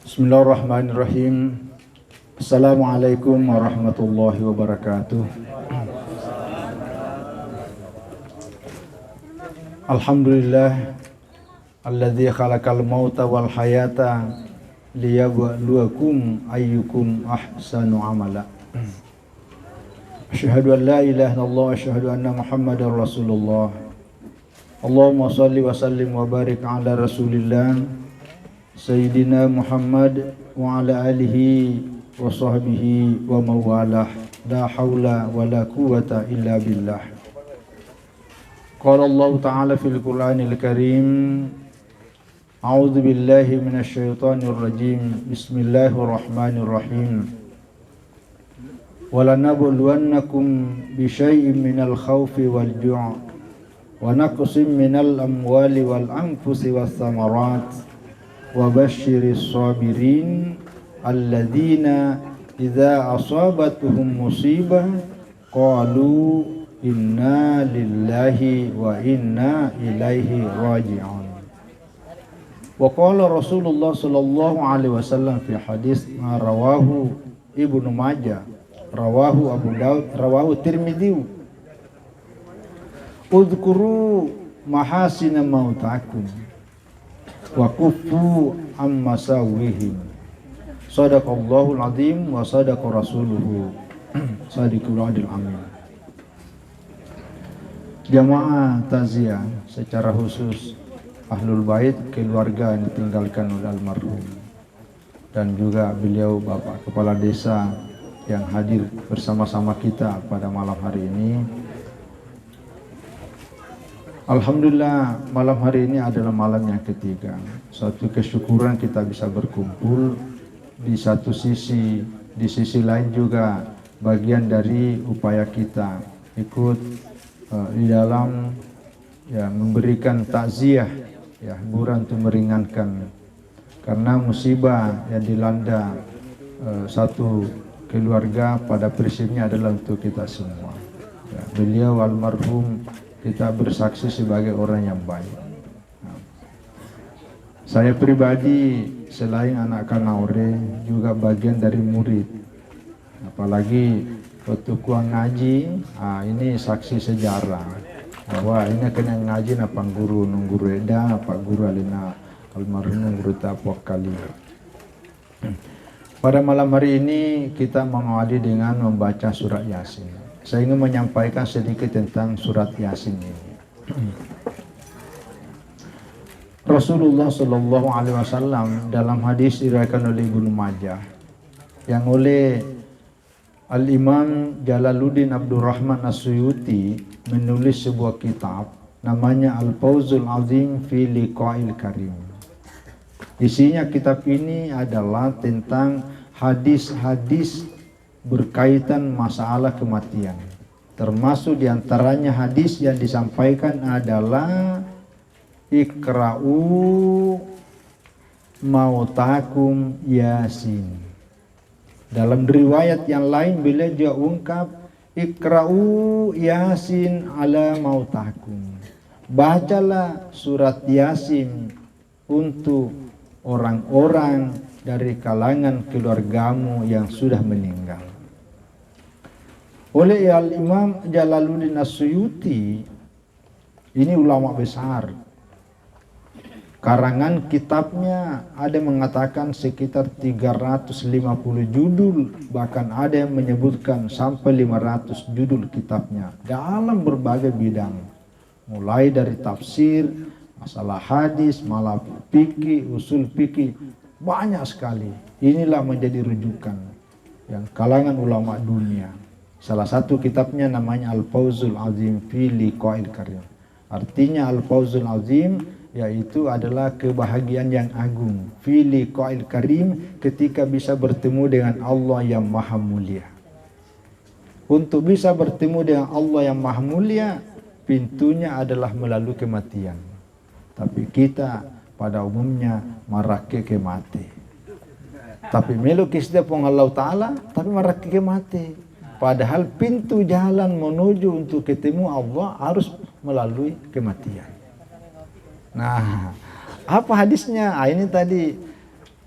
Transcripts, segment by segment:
Bismillahirrahmanirrahim. Assalamualaikum warahmatullahi wabarakatuh. Alhamdulillah alladzi khalaqal mauta wal hayata liyabluwakum ayyukum ahsanu amala. Asyhadu an la ilaha illallah wa asyhadu anna Muhammadar Rasulullah. Allahumma shalli wa sallim wa barik ala Rasulillah Sayyidina Muhammad wa ala alihi wa sahbihi wa mawalah. La hawla wa la quwwata illa billah. Qala Allah Ta'ala fil Qur'anil Karim, A'udzu billahi minasy syaithanir rajim. Bismillahirrahmanirrahim. Walanabluwannakum bisyai'in minal khawfi wal ju' wa naqsim minal amwali wal anfusi was samarat wa basyiris sabirin alladzina idza asabatuhum musibah qalu inna lillahi wa inna ilaihi raji'un. Wa qala Rasulullah sallallahu alaihi wasallam fi hadis rawahu Ibnu Majah, rawahu Abu Daud, rawahu Tirmidzi, udhkuru mahasina mautakum wa kuffu amma sawihim. Sadaqallahul azim wa sadaqa rasuluhu sadiqul adil amin. Jamaah takziah secara khusus Ahlul Bait, keluarga yang ditinggalkan oleh almarhum, dan juga beliau Bapak Kepala Desa yang hadir bersama-sama kita pada malam hari ini. Alhamdulillah, malam hari ini adalah malam yang ketiga. Suatu kesyukuran kita bisa berkumpul. Di satu sisi, di sisi lain juga bagian dari upaya kita ikut di dalam memberikan takziah, hiburan untuk meringankan, karena musibah yang dilanda satu keluarga pada prinsipnya adalah untuk kita semua. Beliau almarhum kita bersaksi sebagai orang yang baik. Saya pribadi selain anak Kanaure juga bagian dari murid. Apalagi waktu kuang ngaji, ini saksi sejarah bahwa ini kena ngaji napa guru nungguru eda, apa guru alina almarhum guru tapok kali. Pada malam hari ini kita mengawali dengan membaca surat Yasin. Saya ingin menyampaikan sedikit tentang surat Yasin ini. Rasulullah Shallallahu Alaihi Wasallam dalam hadis diriwayatkan oleh Ibnu Majah yang oleh Al-Imam Jalaluddin Abdurrahman As-Suyuti menulis sebuah kitab namanya Al-Fawzul Azim fi Liqa'il Karim. Isinya kitab ini adalah tentang hadis-hadis berkaitan masalah kematian. Termasuk diantaranya hadis yang disampaikan adalah Iqra'u mautakum Yasin. Dalam riwayat yang lain beliau juga ungkap Iqra'u Yasin ala mautakum. Bacalah surat Yasin untuk orang-orang dari kalangan keluargamu yang sudah meninggal. Oleh Al-Imam Jalaluddin As-Suyuti, ini ulama besar. Karangan kitabnya ada mengatakan sekitar 350 judul, bahkan ada yang menyebutkan sampai 500 judul kitabnya dalam berbagai bidang, mulai dari tafsir, masalah hadis, masalah fikih, usul fikih, banyak sekali. Inilah menjadi rujukan yang kalangan ulama dunia. Salah satu kitabnya namanya Al-Fawzul Azim fi Liqa'il Karim. Artinya Al-Fawzul Azim yaitu adalah kebahagiaan yang agung fi liqa'il karim, ketika bisa bertemu dengan Allah yang maha mulia. Untuk bisa bertemu dengan Allah yang maha mulia, pintunya adalah melalui kematian. Tapi kita pada umumnya marake ke mati. Tapi melu kisah pun Allah Ta'ala, tapi marake ke mati. Padahal pintu jalan menuju untuk ketemu Allah harus melalui kematian. Nah, apa hadisnya? Ini tadi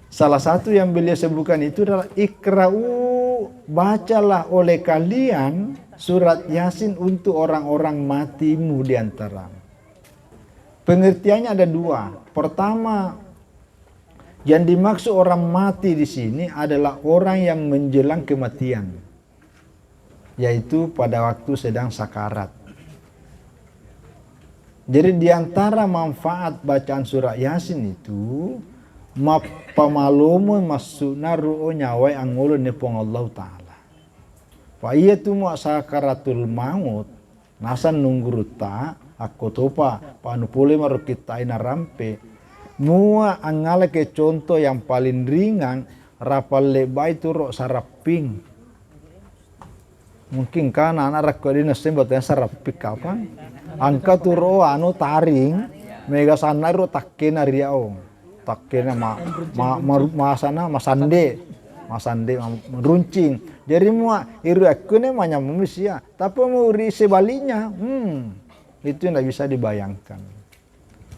Salah satu yang beliau sebutkan itu adalah ikra'u, bacalah oleh kalian surat Yasin untuk orang-orang matimu di antara. Pengertiannya ada dua. Pertama, yang dimaksud orang mati di sini adalah orang yang menjelang kematian, yaitu pada waktu sedang sakarat. Jadi di antara manfaat bacaan surat Yasin itu pamalumu masukna ru'o nyawai angulu nepong Allah Ta'ala. Fa iya tu mu sakaratul maut nasan nungguruta aku topa panu pule maru kita ina rampe mua angala ke contoh yang paling ringan rapal lebai tu ro saraping. Mungkin kan anak rakadina sembatnya sarapik kapan? Angka turo anu taring mega sana ro takkena riau takkena masana masande meruncing jadi mua iru akune manya manusia tapi mau ri sebalinya itu tidak bisa dibayangkan.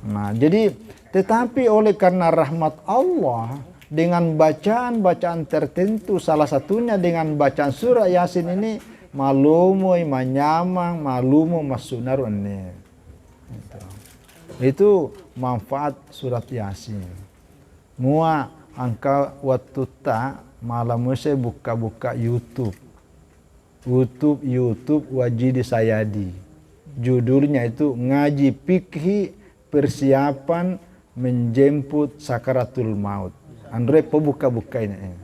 Nah jadi tetapi oleh karena rahmat Allah dengan bacaan-bacaan tertentu, salah satunya dengan bacaan surah Yasin ini malumu manyamang malumu masunar ane. Itu manfaat surat Yasin. Mua angka waktu tak malam saya buka-buka YouTube Wajidi Sayadi. Judulnya itu ngaji fikih persiapan menjemput sakaratul maut. Andre buka-buka ini.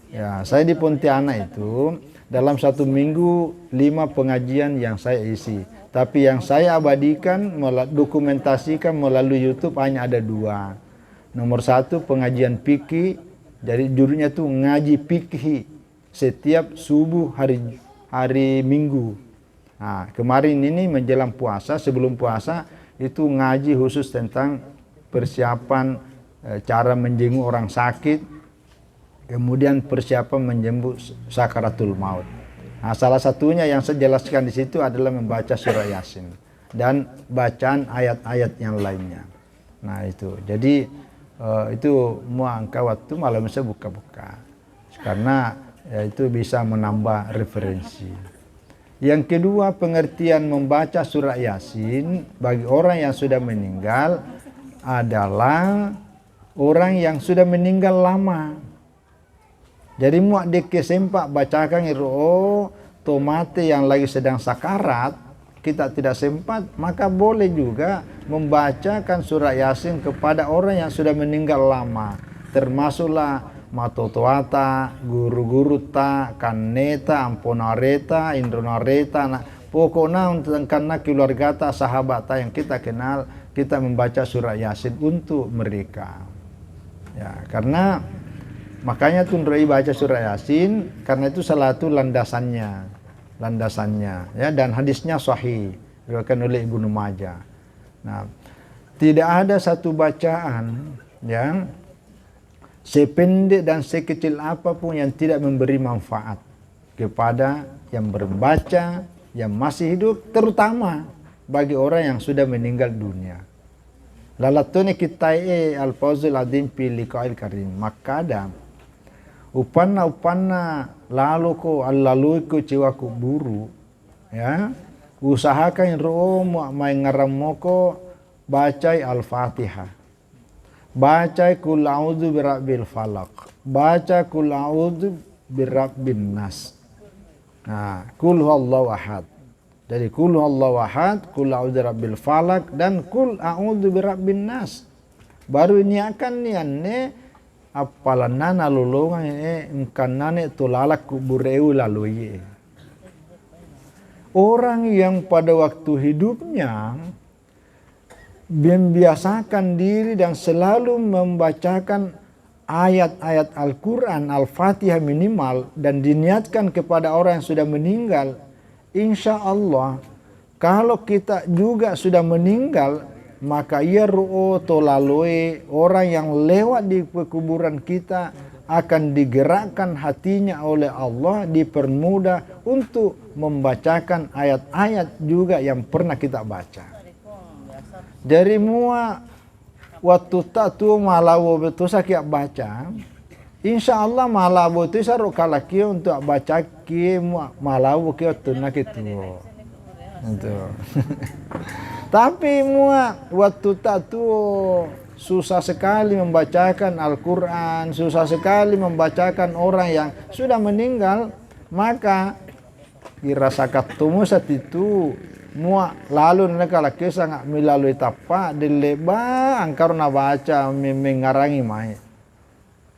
Ya, saya di Pontianak itu dalam 1 minggu 5 pengajian yang saya isi. Tapi yang saya abadikan, dokumentasikan melalui YouTube hanya ada 2. Nomor 1 pengajian fikih, jadi judulnya itu ngaji fikih setiap subuh hari Minggu. Nah, kemarin ini menjelang puasa, sebelum puasa itu ngaji khusus tentang persiapan cara menjenguk orang sakit, kemudian persiapan menjemput sakaratul maut. Nah, salah satunya yang saya jelaskan di situ adalah membaca surah Yasin dan bacaan ayat-ayat yang lainnya. Nah itu, jadi itu mau angka waktu malam saya buka-buka karena ya, itu bisa menambah referensi. Yang kedua, pengertian membaca surah Yasin bagi orang yang sudah meninggal adalah orang yang sudah meninggal lama. Jadi muak deke sempak bacakan tomate yang lagi sedang sakarat, kita tidak sempat, maka boleh juga membacakan surah Yasin kepada orang yang sudah meninggal lama. Termasuklah matotoata, guru-guru ta, kaneta, amponareta, indronareta, nah, pokoknya karena keluarga ta, sahabat ta yang kita kenal, kita membaca surah Yasin untuk mereka. Ya, karena makanya tundrai baca surah Yasin karena itu salah satu landasannya ya, dan hadisnya sahih diriwayatkan oleh Ibnu Majah. Nah, tidak ada satu bacaan yang sependek dan sekecil apapun yang tidak memberi manfaat kepada yang membaca, yang masih hidup, terutama bagi orang yang sudah meninggal dunia. Lalatone kitai al-fawzul adim pilih kail karim makada upanna lalu ko allalu ko ciwaku buru ya usahakan roh mai ngaramoko bacai al-Fatihah, bacai kul a'udzu birabbil falaq, baca kul a'udzu birabbin nas. Nah, kul huwallahu ahad. Dari kul huwallahu ahad, kul a'udzu birabbil falaq dan kul a'udzu birabbin nas. Baru ini akan nianne apalanana lulungan engkanane tulalak kubureu lalu. Orang yang pada waktu hidupnya membiasakan diri dan selalu membacakan ayat-ayat Al-Quran, Al-Fatihah minimal dan diniatkan kepada orang yang sudah meninggal, insya Allah kalau kita juga sudah meninggal, maka ia ru'o tolaloi, orang yang lewat di kuburan kita akan digerakkan hatinya oleh Allah, dipermudah untuk membacakan ayat-ayat juga yang pernah kita baca. Dari mua waktu tak tu malawo betul saya baca. Insya Allah malawo itu saya rokala kia untuk baca kia malawo kia tu nak itu. Itu. Tapi waktu tak tu susah sekali membacakan Al-Quran, susah sekali membacakan orang yang sudah meninggal, maka dirasakan tumu saat itu lalu mereka laki sangat melalui tapak dileba angkar na baca mengarangi mai.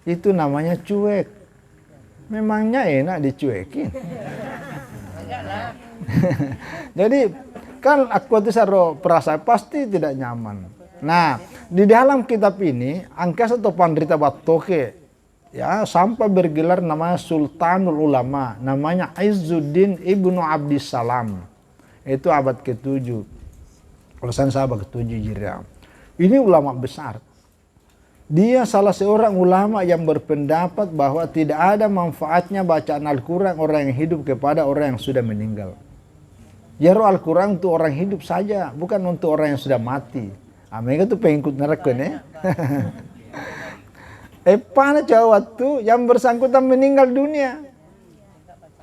Itu namanya cuek. Memangnya enak dicuekin. Jadi kan aku itu saro perasaan pasti tidak nyaman. Nah, di dalam kitab ini angka satu pandrita batoke ya sampai bergelar namanya Sultanul Ulama, namanya Izzuddin Ibnu Abdissalam. Itu abad ke-7. Alasan abad ke-7 Hijriah. Ini ulama besar. Dia salah seorang ulama yang berpendapat bahwa tidak ada manfaatnya bacaan Al-Quran orang yang hidup kepada orang yang sudah meninggal. Ya Al-Quran untuk orang hidup saja, bukan untuk orang yang sudah mati. Mereka tuh pengikut neraka nih. Pada waktu yang bersangkutan meninggal dunia,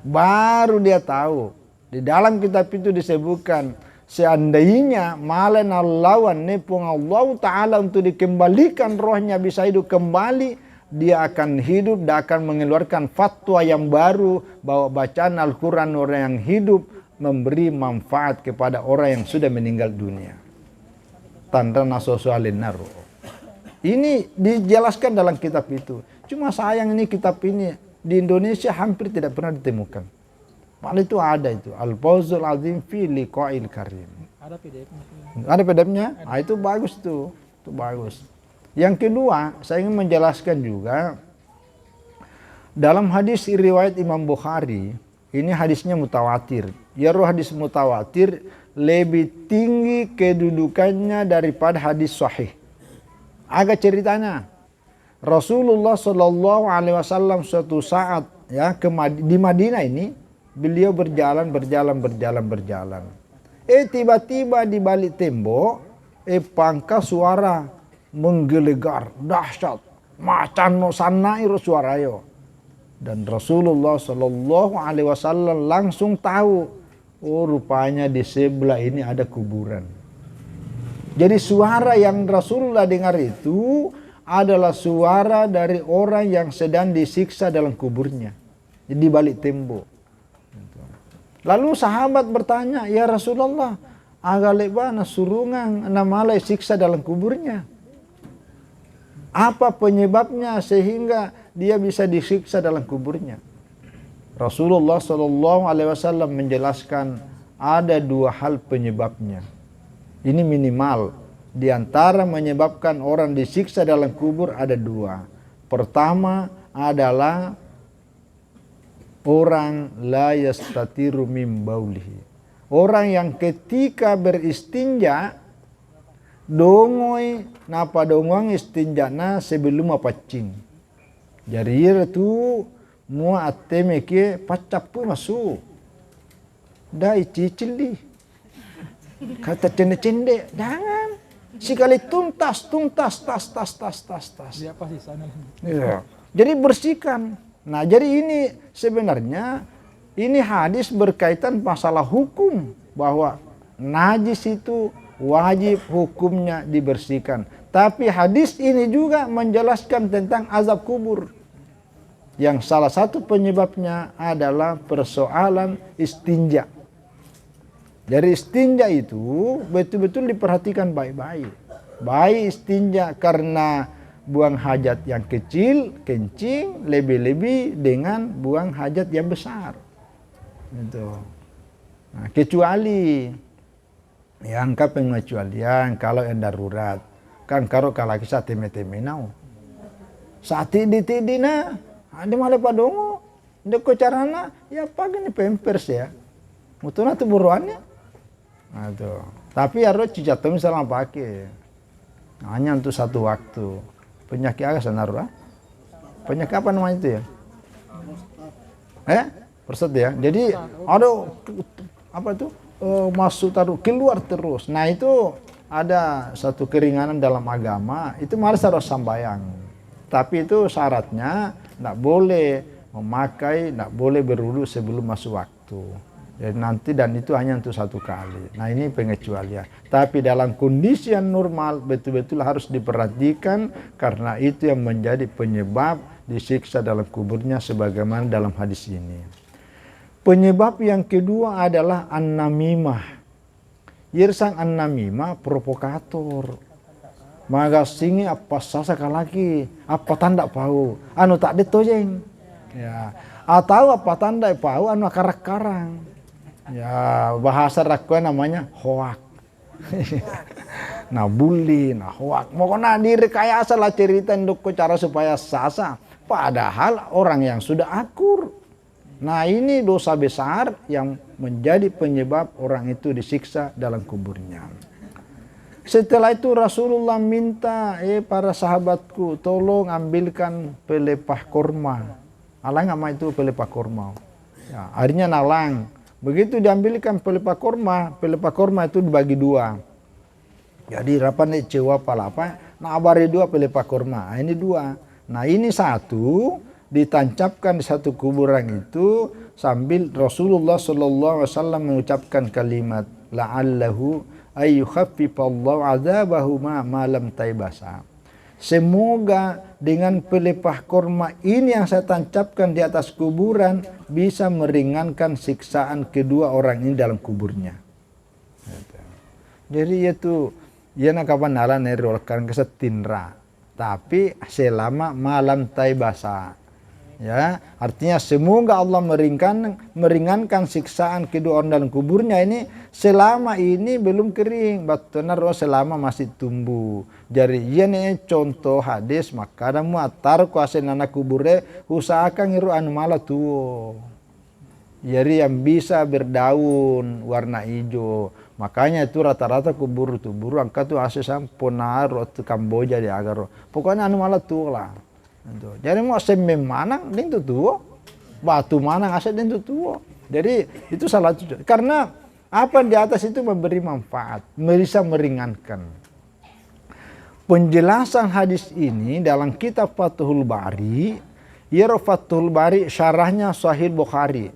baru dia tahu. Di dalam kitab itu disebutkan, seandainya malen Allahwan nepung Allah Ta'ala untuk dikembalikan rohnya bisa hidup kembali, dia akan hidup dan akan mengeluarkan fatwa yang baru bahwa bacaan Al-Quran orang yang hidup memberi manfaat kepada orang yang sudah meninggal dunia. Tanda nasosualin naru. Ini dijelaskan dalam kitab itu. Cuma sayang ini kitab ini di Indonesia hampir tidak pernah ditemukan. Padahal itu ada itu. Al-Fawzul Azim fi Liqa'il Karim. Ada PDF-nya. Ada PDF-nya? Ah, itu bagus tuh. Itu bagus. Yang kedua, saya ingin menjelaskan juga dalam hadis riwayat Imam Bukhari, ini hadisnya mutawatir. Ya hadis mutawatir lebih tinggi kedudukannya daripada hadis sahih. Agak ceritanya, Rasulullah Shallallahu Alaihi Wasallam suatu saat ya di Madinah ini beliau berjalan. Tiba-tiba di balik tembok, pangkas suara menggelegar, dahsyat, macan no sanair suarayo. Dan Rasulullah Shallallahu Alaihi Wasallam langsung tahu, oh rupanya di sebelah ini ada kuburan. Jadi suara yang Rasulullah dengar itu adalah suara dari orang yang sedang disiksa dalam kuburnya. Di balik tembok. Lalu sahabat bertanya, ya Rasulullah, agak lebana surungan namalai siksa dalam kuburnya. Apa penyebabnya sehingga dia bisa disiksa dalam kuburnya? Rasulullah SAW menjelaskan ada dua hal penyebabnya. Ini minimal. Di antara menyebabkan orang disiksa dalam kubur ada dua. Pertama adalah orang la yastatiru min baulihi. Orang yang ketika beristinja dongoi napa dongong istinjana sebelum apacing. Jadi itu mua ateme ke pacapu masuk. Dai cicili. Kata cende-cende, jangan. Sekali tuntas, tas. Dia apa sih sana? Ya. Jadi bersihkan. Nah, jadi ini sebenarnya ini hadis berkaitan masalah hukum bahwa najis itu wajib hukumnya dibersihkan. Tapi hadis ini juga menjelaskan tentang azab kubur. Yang salah satu penyebabnya adalah persoalan istinja. Dari istinja itu betul-betul diperhatikan baik-baik. Baik istinja karena buang hajat yang kecil, kencing, lebih-lebih dengan buang hajat yang besar. Gitu. Nah, kecuali yang pengecualian kalau yang darurat. Kan kalau kisah teme-teme nau. Saat tidina, ada malah padongo. Deko carana, ya pagi nih pampers ya. Mutuna tuh buruannya. Nah, itu. Tapi harus cicatum misalnya pakai. Hanya untuk satu waktu. Penyakit agak senaruh. Penyakit apa namanya itu ya? Prostat ya. Jadi ada apa itu masuk taruh keluar terus. Nah itu ada satu keringanan dalam agama, itu malas harus sambayang. Tapi itu syaratnya tidak boleh memakai, tidak boleh berwudu sebelum masuk waktu. Jadi nanti, dan itu hanya untuk 1 kali. Nah ini pengecualian. Tapi dalam kondisi yang normal betul-betul harus diperhatikan, karena itu yang menjadi penyebab disiksa dalam kuburnya sebagaimana dalam hadis ini. Penyebab yang kedua adalah an-namimah. Yersang an-namimah provokator. Maga singi apa sasa lagi, apa tanda pau, anu tak ditojeng. Ya, atau apa tanda pau anu karak-karang. Ya, bahasa rakyat namanya hoak. Nah bully, nah hoak. Pokoknya direkayasa lah cerita nduk cara supaya sasa. Padahal orang yang sudah akur. Nah ini dosa besar yang menjadi penyebab orang itu disiksa dalam kuburnya. Setelah itu Rasulullah minta, para sahabatku tolong ambilkan pelepah korma. Alang apa itu pelepah korma? Ya, akhirnya nalang. Begitu diambilkan pelepah korma itu dibagi 2. Jadi rapan cewa palapa, nah abari 2 pelepah korma. Nah, ini 2. Nah ini 1 ditancapkan di satu kuburan itu sambil Rasulullah Shallallahu Alaihi Wasallam mengucapkan kalimat la'allahu ayyukhaffifallahu adzabahu ma lam taibasa. Semoga dengan pelepah korma ini yang saya tancapkan di atas kuburan bisa meringankan siksaan kedua orang ini dalam kuburnya. Jadi itu ya nak kapan nalan nerolkan kesetinra, tapi selama malam taibasa. Ya, artinya semoga Allah meringankan siksaan kedua orang dalam kuburnya ini selama ini belum kering, benar selama masih tumbuh. Jadi ini contoh hadis maka damu atar kuasa anak kubure usahakan ngiru anu mala tuo. Jadi yang bisa berdaun warna hijau. Makanya itu rata-rata kubur angkat tuh asal samponar atau Kamboja di agar. Pokoknya anu mala tuo lah. Jadi mau semen manang itu tuh batu manang aset itu tuh. Jadi itu salah satu. Karena apa di atas itu memberi manfaat, bisa meringankan. Penjelasan hadis ini dalam kitab Fathul Bari, Fathul Bari syarahnya Sahih Bukhari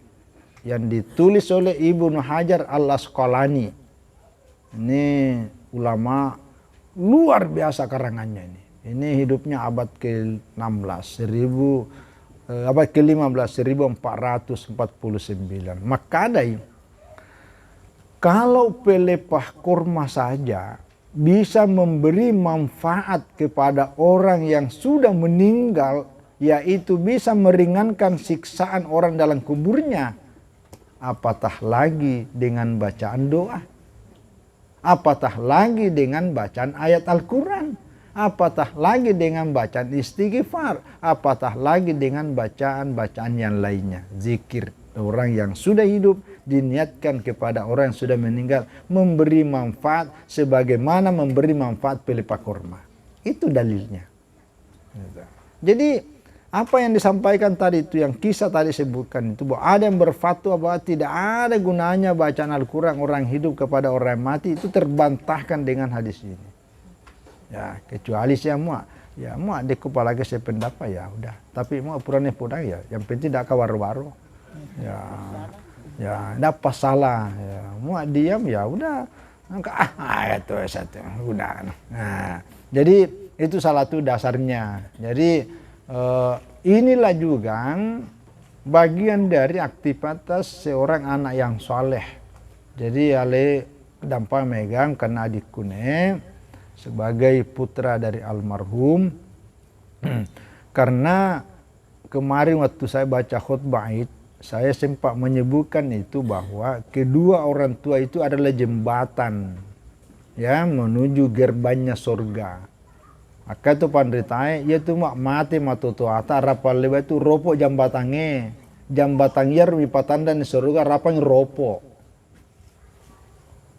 yang ditulis oleh Ibnu Hajar Al-Asqalani. Ini ulama luar biasa karangannya ini. Ini hidupnya abad ke-16, abad ke-15, 1449. Maka ada kalau pelepah korma saja bisa memberi manfaat kepada orang yang sudah meninggal, yaitu bisa meringankan siksaan orang dalam kuburnya, apatah lagi dengan bacaan doa? Apatah lagi dengan bacaan ayat Al-Quran? Apatah lagi dengan bacaan istighfar, apatah lagi dengan bacaan-bacaan yang lainnya. Zikir orang yang sudah hidup diniatkan kepada orang yang sudah meninggal memberi manfaat sebagaimana memberi manfaat pelepah korma. Itu dalilnya. Jadi apa yang disampaikan tadi itu, yang kisah tadi sebutkan itu, bahwa ada yang berfatwa bahwa tidak ada gunanya bacaan Al-Quran orang hidup kepada orang mati, itu terbantahkan dengan hadis ini. Ya, kecuali saya mau di kepala ke saya pendapat ya udah, tapi mau purane podang ya yang penting tidak kawar-waro. Ya tidak salah ya, mau diam ya udah itu satu udah. Nah, jadi itu salah satu dasarnya. Jadi inilah juga bagian dari aktivitas seorang anak yang soleh. Jadi ale dampak megang karena adikku sebagai putra dari almarhum. Karena kemarin waktu saya baca khutbah Id, saya sempat menyebutkan itu bahwa kedua orang tua itu adalah jembatan ya menuju gerbangnya surga. Maka itu pandritai ya tu mak mati matu ata rapal leba itu ropok jambatange. Jambatangnya rumi patanda di surga rapang ropok.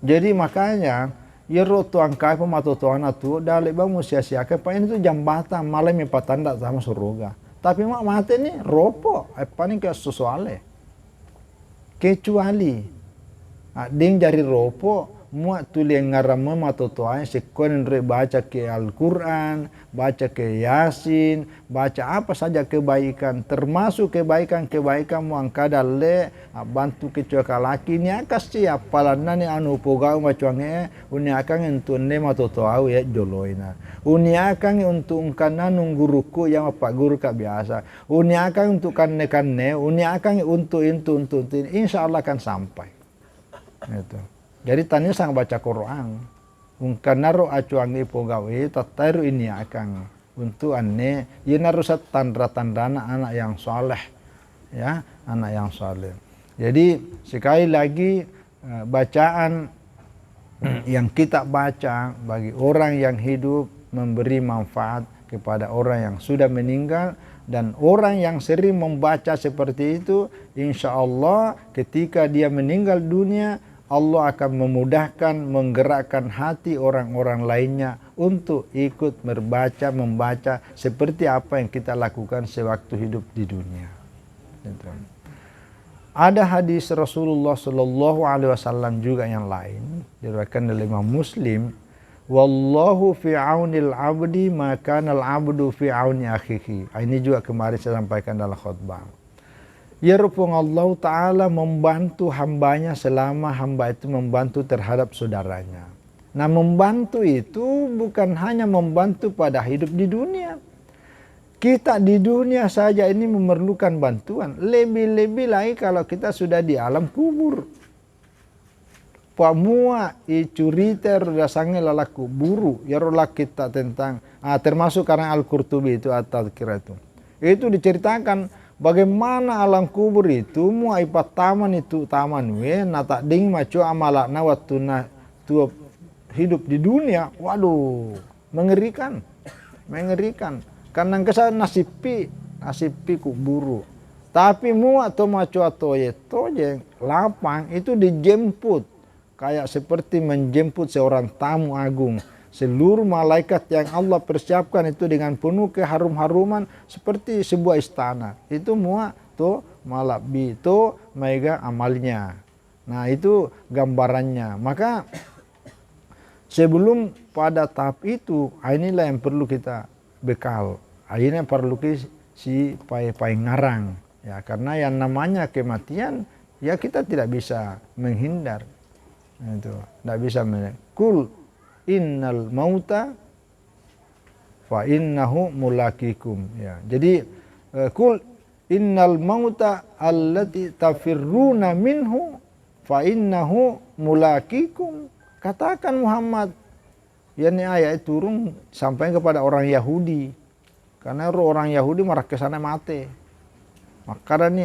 Jadi makanya ya roto angkai pematu tuan atu dalek bang sia-siakan pak ini tuh jambatan malam patanda sama surga. Tapi mak mati nih ropok apa nih kayak sesuale. Kecuali ding jari ropok muat tuli ngaram atau toai sekuen baca ke Al-Quran, baca ke Yasin, baca apa saja kebaikan, termasuk kebaikan muang kadale bantu kecuakalaki ni akas siap palanani anu pogau macuange uni akang untuk nema atau toau ya joloina. Uni akang untuk ungkanan guruku yang apa guru ka biasa. Uni akang untuk kanne, uni akang untuk insya Allah akan sampai. Itu. Jadi tanya sang baca Quran, ungkanaro acuangi pogawe tataru ini akang untuk anne yenaru tanda-tandana anak yang soleh, ya anak yang soleh. Jadi sekali lagi bacaan yang kita baca bagi orang yang hidup memberi manfaat kepada orang yang sudah meninggal, dan orang yang sering membaca seperti itu insya Allah ketika dia meninggal dunia Allah akan memudahkan, menggerakkan hati orang-orang lainnya untuk ikut membaca seperti apa yang kita lakukan sewaktu hidup di dunia. Ada hadis Rasulullah Shallallahu Alaihi Wasallam juga yang lain diriwayatkan oleh Imam Muslim. Wallahu fi aunil abdi maka al abdu fi auni akhihi. Ini juga kemarin saya sampaikan dalam khutbah. Ya rupung Allah Ta'ala membantu hambanya selama hamba itu membantu terhadap saudaranya. Nah membantu itu bukan hanya membantu pada hidup di dunia. Kita di dunia saja ini memerlukan bantuan. Lebih-lebih lagi kalau kita sudah di alam kubur. Pamua curita dasarnya lalaku buru. Ya rola kita tentang termasuk karena Al-Qurtubi itu atau kira itu. Itu diceritakan bagaimana alam kubur itu mua ipat taman itu taman nata ding macu amalakna waktu tu hidup di dunia. Waduh, mengerikan karena kesan nasipi kuburu. Tapi mua to macu atau tojeng lapang itu dijemput kayak seperti menjemput seorang tamu agung. Seluruh malaikat yang Allah persiapkan itu dengan penuh keharum-haruman seperti sebuah istana. Itu mua to malabi to mega amalnya. Nah itu gambarannya. Maka sebelum pada tahap itu, inilah yang perlu kita bekal. Akhirnya perlu si pai ngarang. Ya karena yang namanya kematian ya kita tidak bisa menghindar. Itu tidak bisa kul innal mauta fa innahu mulakikum, ya. Jadi kul innal mauta allati tafirruna minhu fa innahu mulakikum. Katakan Muhammad, yakni ayat turun sampai kepada orang Yahudi. Karena orang Yahudi marah ke sana mati. Maka ni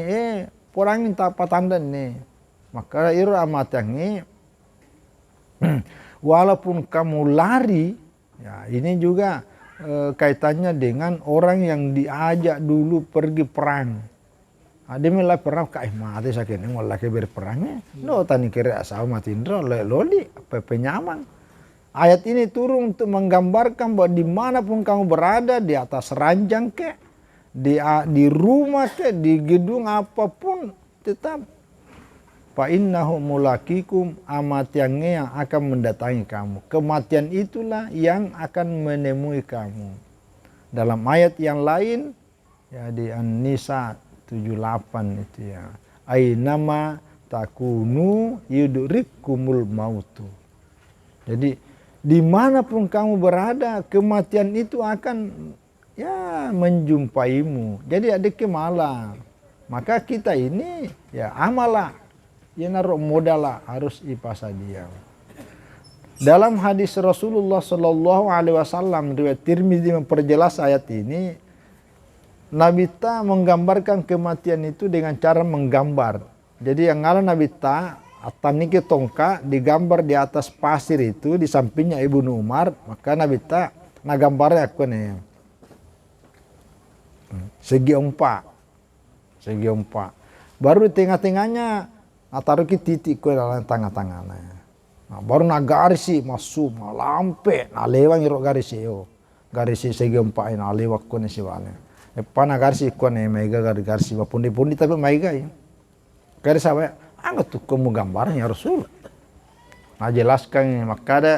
orang minta apa tanda ni. Maka iru amat yang ni walaupun kamu lari, ya ini juga kaitannya dengan orang yang diajak dulu pergi perang. Dia mulai perang kai mati sakit ini mulai berperangnya. No tani kira asal mati indra loli penyaman. Ayat ini turun untuk menggambarkan bahwa dimanapun kamu berada, di atas ranjang ke, di rumah ke, di gedung apapun, tetap fa innahu mulakikum, amatiannya yang akan mendatangi kamu. Kematian itulah yang akan menemui kamu. Dalam ayat yang lain ya di An-Nisa 78 itu ya. Ainama takunu yudrikumul mautu. Jadi dimanapun kamu berada, kematian itu akan ya menjumpaimu. Jadi ada kemalah. Maka kita ini ya amalah. Ya naruh modal harus ipasa dia. Dalam hadis Rasulullah Shallallahu Alaihi Wasallam riwayat Tirmidzi memperjelas ayat ini, Nabi ta menggambarkan kematian itu dengan cara menggambar. Jadi yang ngalah Nabi ta atanike tongka digambar di atas pasir itu di sampingnya Ibnu Umar, maka Nabi ta nagambarnya aku nih segi empat. Baru di tengah-tengahnya taruh titik ke dalam tengah-tengahnya. Nah, baru nagarisi masuk lampe na lewang iro garisi yo. Garisi segi empat na lewak ko ni siwane. Pana garisi ko ni mega garisi ba pundi-pundi tapi mega ya. Garis apa? Angat tuh kamu gambarnya Rasul. Nah jelaskan ini, maka ada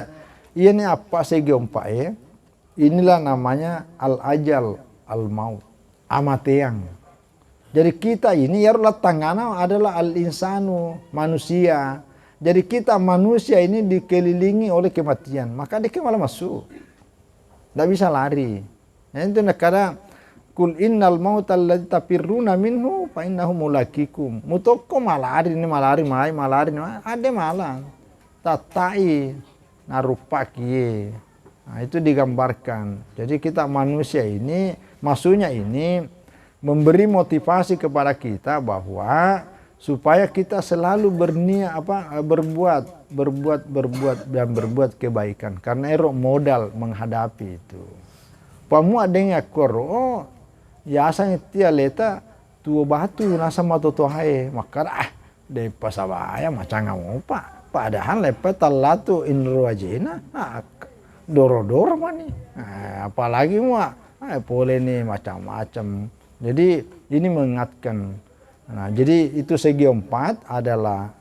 ini apa segi empat ya. Inilah namanya al-ajal, al-maut, amateang. Jadi kita ini ya tangana adalah al-insanu, manusia. Jadi kita manusia ini dikelilingi oleh kematian, maka dia malah masuk. Tidak bisa lari. Nah, itu kadang kul innal mauta alladzi tafirruna minhu fa innahu mulaqikum. Mutoko malari ini malari ada malang. Tatai narupaki. Nah, itu digambarkan. Jadi kita manusia ini maksudnya ini memberi motivasi kepada kita bahwa supaya kita selalu berniat berbuat kebaikan karena ero modal menghadapi itu. Pamu ada yang akor ya asanya tia leta tua batu nasa matoto hae maka de pasabaya macam ngau pak padahal lepet talatu inro ajena doro-doro mani apalagi boleh nih macam-macam. Jadi ini mengingatkan. Nah, jadi itu segi empat adalah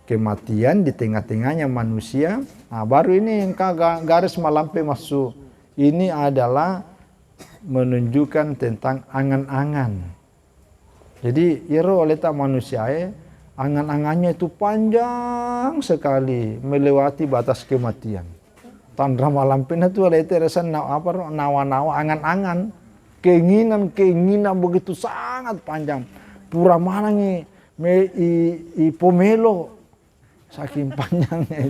kematian di tengah-tengahnya manusia. Nah, baru ini garis malampe masuk. Ini adalah menunjukkan tentang angan-angan. Jadi iro oleh tak manusia angan-angannya itu panjang sekali melewati batas kematian. Tandra malampe itu oleh terasa nawa-nawa angan-angan. Keinginan begitu sangat panjang. Pura manangi pomelo saking panjangnya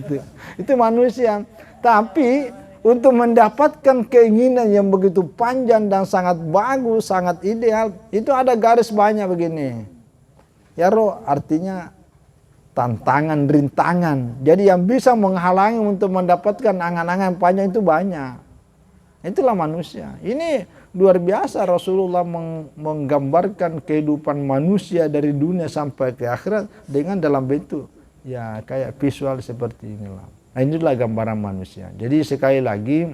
itu manusia. Tapi untuk mendapatkan keinginan yang begitu panjang dan sangat bagus, sangat ideal, itu ada garis banyak begini. Ya artinya tantangan, rintangan. Jadi yang bisa menghalangi untuk mendapatkan angan-angan panjang itu banyak. Itulah manusia. Ini luar biasa Rasulullah menggambarkan kehidupan manusia dari dunia sampai ke akhirat dengan dalam bentuk ya kayak visual seperti inilah. Nah, inilah gambaran manusia. Jadi sekali lagi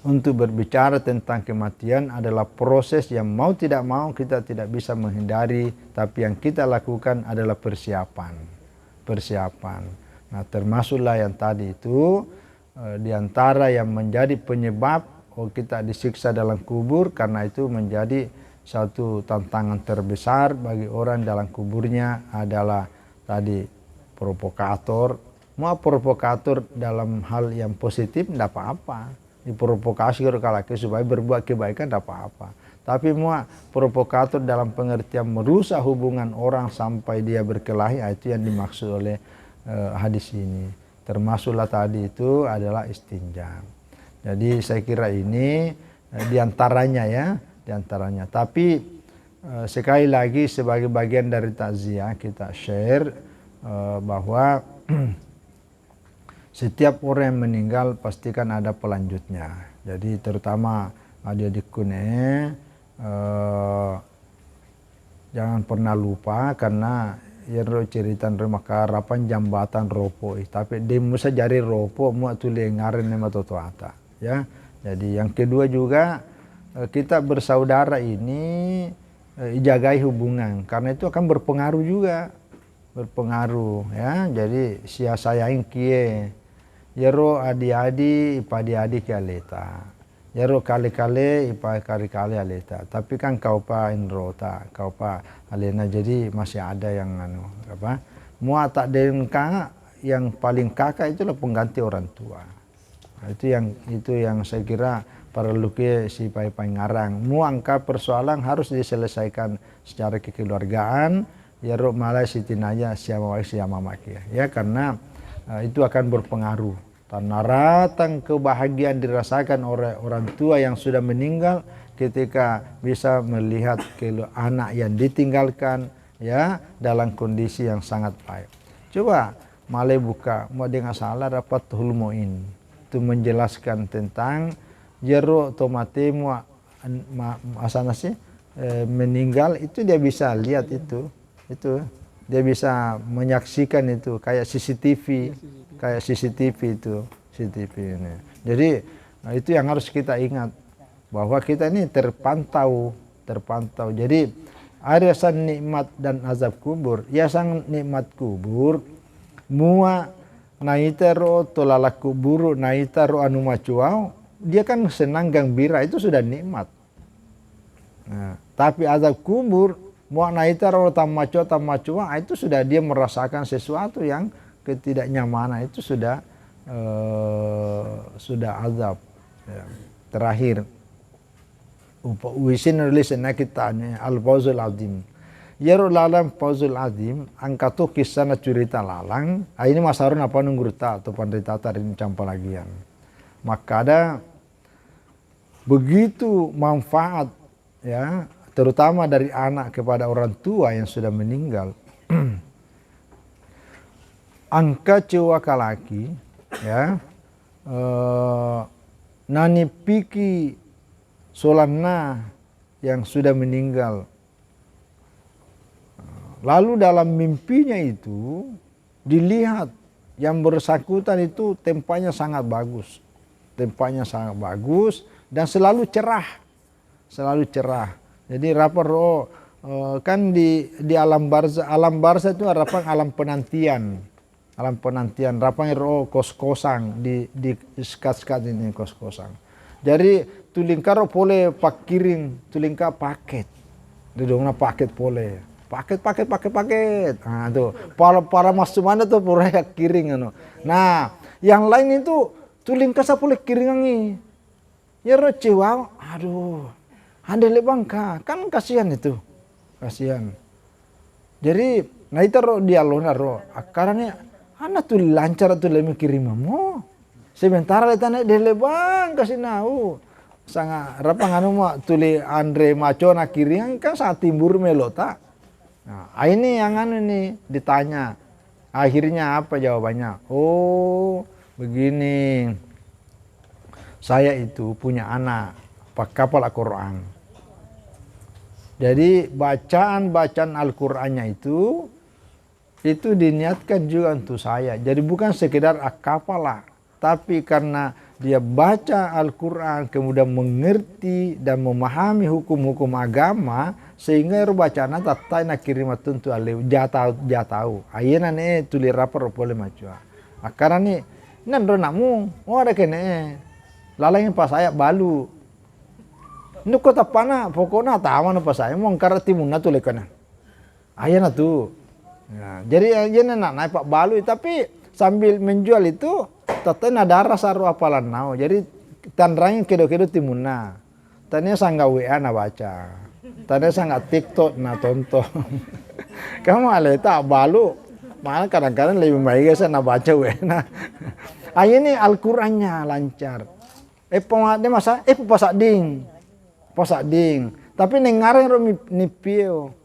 untuk berbicara tentang kematian adalah proses yang mau tidak mau kita tidak bisa menghindari, tapi yang kita lakukan adalah persiapan. Nah, termasuklah yang tadi itu di antara yang menjadi penyebab kita disiksa dalam kubur karena itu menjadi satu tantangan terbesar bagi orang dalam kuburnya adalah tadi provokator. Mau provokator dalam hal yang positif tidak apa-apa. Diprovokasi supaya berbuat kebaikan tidak apa-apa. Tapi mau provokator dalam pengertian merusak hubungan orang sampai dia berkelahi, itu yang dimaksud oleh hadis ini. Termasuklah tadi itu adalah istinja. Jadi saya kira ini diantaranya ya, diantaranya. Tapi sekali lagi sebagai bagian dari takziah kita share bahwa setiap orang yang meninggal pastikan ada pelanjutnya. Jadi terutama adik-adikku jangan pernah lupa karena cerita rumah karapan jambatan ropo tapi dia musa jari ropo mu tule ngaren nema toto ata ya. Jadi yang kedua juga kita bersaudara ini jagai hubungan karena itu akan berpengaruh juga ya. Jadi sia sayang kie yero adi-adi ipadi-adi kialeta yero kali-kali ipa kali-kali aleta, tapi kan kau pa inrota kau pa alena, jadi masih ada yang mua tak denka yang paling kakak itulah pengganti orang tua. Nah, itu yang saya kira perlu ke si pai ngarang. Mua angka persoalan harus diselesaikan secara kekeluargaan yero malah sitinanya siapa maki ya karena itu akan berpengaruh. Naratan kebahagiaan dirasakan oleh orang tua yang sudah meninggal ketika bisa melihat anak yang ditinggalkan ya dalam kondisi yang sangat baik. Coba malai buka mau dengan salah dapat hulmoin itu menjelaskan tentang jero tomate mu asana sih meninggal itu dia bisa lihat itu dia bisa menyaksikan itu kayak CCTV itu CCTV ini. Jadi itu yang harus kita ingat bahwa kita ini terpantau. Jadi ada nikmat dan azab kubur. Ya sang nikmat kubur mua naita ro tolalaku buru, naita ro anu macuau, dia kan senang gembira, itu sudah nikmat. Nah, tapi azab kubur, mau naita ro tamacua, itu sudah dia merasakan sesuatu yang ketidaknyamanan, itu sudah azab. Ya. Terakhir, wisin nulis kita al-fawzul azim. Yaro lalang fawzul azim, angkatu kisah na cerita lalang. Ini masarun apa nunggurta atau pandita tarin campalagian. Maka ada begitu manfaat, ya, terutama dari anak kepada orang tua yang sudah meninggal. Angka cewa kalaki, ya, nani piki solana yang sudah meninggal. Lalu dalam mimpinya itu dilihat yang bersangkutan itu tempatnya sangat bagus. Tempatnya sangat bagus dan selalu cerah. Selalu cerah. Jadi rapor kan di alam barzah itu rapang alam penantian. Alam penantian rapang ro kos-kosang di skat-skat ini kos-kosang. Jadi tulingkar pole pakiring, tulingkar paket. Didongna paket pole. Paket. Nah, tuh para masuk mana tuh pura kiring anu. Nah, yang lain itu tuling kasa pulih kiring angi. Ya recewa, aduh. Handele bangka, kan kasihan itu. Kasihan. Jadi, nah itu dia lona akarane anak tuh lancar tuh lemi kirim mo. Sementara letane dele bang kasih nahu. Sangat rapang anu mah tuli Andre Macona kiring kan saat timbur melota. Nah, ini yang anu nih ditanya. Akhirnya apa jawabannya? Oh, begini. Saya itu punya anak kapal Al-Quran. Jadi bacaan Al-Qurannya itu diniatkan juga untuk saya. Jadi bukan sekedar akapalah, tapi karena dia baca Al-Quran kemudian mengerti dan memahami hukum-hukum agama sehingga bacaan tatai nak kirimat tentu aleu jatau ayana ne tuli rapor boleh macua akarana ni nan ro namu ada kene lalai pas saya balu nu kota pana pokoknya tahu pas saya mau karena timunna tu lekana ayana tu nah, jadi ayana nak naik pak balu tapi sambil menjual itu tatai nadara saru apalan nau jadi tanrangin kedo-kedo timunna tanya sangga WA na baca tanya sangga TikTok na tonton kamu aleta balu malah kadang-kadang lebih baik saya na baca WA na ini Al-Qurannya lancar pemade masa pasak ding tapi nengareng ro nipio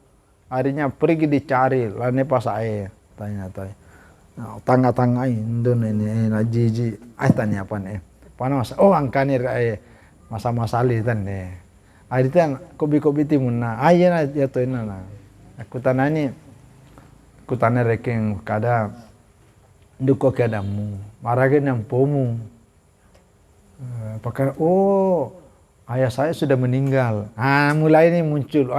harinya pergi dicari lane pasak tanya tangga-tangga indon ini najiji tanya apa nih panas oh angkani masa li tan nih aritan kobi timunna ayana ya to inana aku tanani rekeng kada duko kadamu marage nang pomu pakai oh ayah saya sudah meninggal mulai ini muncul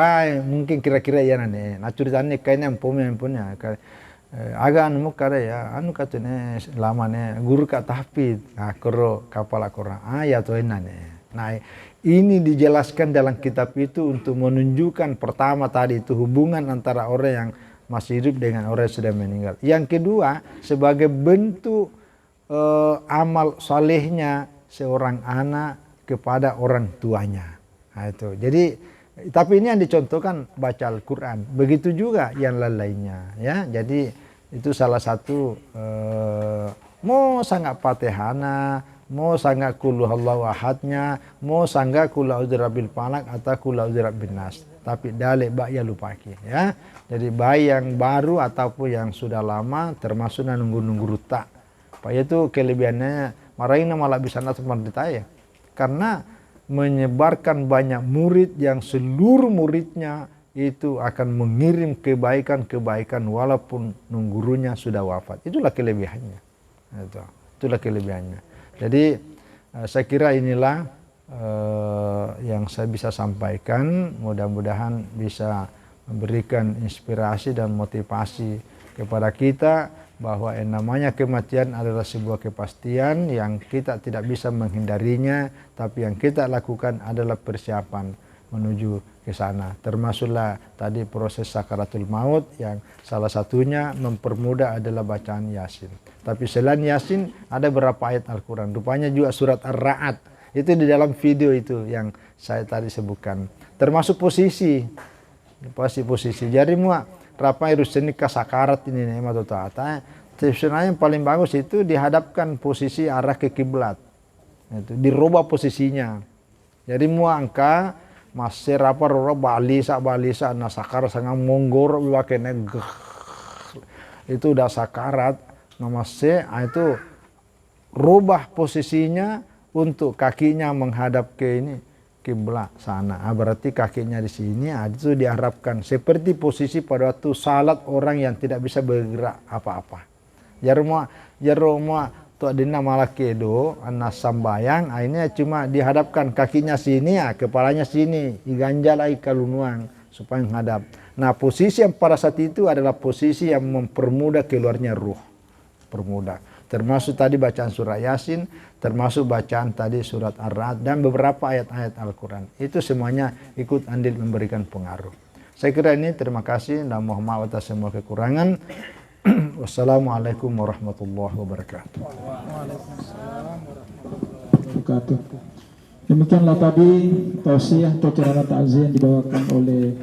mungkin kira-kira ya nane naturitane kayaknya pomu punya agak anu kada ya anu katene lamane guru kat tahfidz kero kapal Al-Quran ya to inane. Nah, ini dijelaskan dalam kitab itu untuk menunjukkan pertama tadi itu hubungan antara orang yang masih hidup dengan orang yang sudah meninggal. Yang kedua, sebagai bentuk amal salehnya seorang anak kepada orang tuanya. Nah, itu. Jadi tapi ini yang dicontohkan baca Al-Quran. Begitu juga yang lainnya, ya. Jadi itu salah satu mau sangat Fatihana, mau sangat kul huwallahu ahadnya, mau sangat kul a'udzu falaq atau kul a'udzu nas. Tapi dalek bak ya lupaki, ya. Jadi bayi yang baru ataupun yang sudah lama termasuk nunggu-nunggu rutak. Pak itu kelebihannya marahin malah bisa natu ya. Karena menyebarkan banyak murid yang seluruh muridnya itu akan mengirim kebaikan-kebaikan walaupun gurunya sudah wafat. Itulah kelebihannya. Itulah kelebihannya. Jadi saya kira inilah yang saya bisa sampaikan. Mudah-mudahan bisa memberikan inspirasi dan motivasi kepada kita bahwa yang namanya kematian adalah sebuah kepastian yang kita tidak bisa menghindarinya, tapi yang kita lakukan adalah persiapan menuju ke sana. Termasuklah tadi proses sakaratul maut yang salah satunya mempermudah adalah bacaan Yasin. Tapi selain Yasin ada beberapa ayat Al-Quran. Rupanya juga surat Ar-Ra'd. Itu di dalam video itu yang saya tadi sebutkan. Termasuk posisi. Jadi rapai ruseni kasakarat ini nema tata. Sebenarnya yang paling bagus itu dihadapkan posisi arah ke kiblat. Itu dirubah posisinya. Jadi angka masih balisa nasakar sangat monggor wakene itu udah sakarat namase itu rubah posisinya untuk kakinya menghadap ke ini kiblat sana. Berarti kakinya di sini itu diharapkan seperti posisi pada waktu salat orang yang tidak bisa bergerak apa-apa. Jarumah tuh dina malakedo anas sambayang ini cuma dihadapkan kakinya sini kepalanya sini iganjalai kalunuang supaya menghadap. Nah, posisi yang pada saat itu adalah posisi yang mempermudah keluarnya ruh. Permudah. Termasuk tadi bacaan surah Yasin, termasuk bacaan tadi surat Ar-Ra'd dan beberapa ayat-ayat Al-Quran. Itu semuanya ikut andil memberikan pengaruh. Saya kira ini, terima kasih dan mohon maaf atas semua kekurangan. Wassalamualaikum warahmatullahi wabarakatuh. Demikianlah tadi tausiah atau ceramah ta'ziah yang dibawakan oleh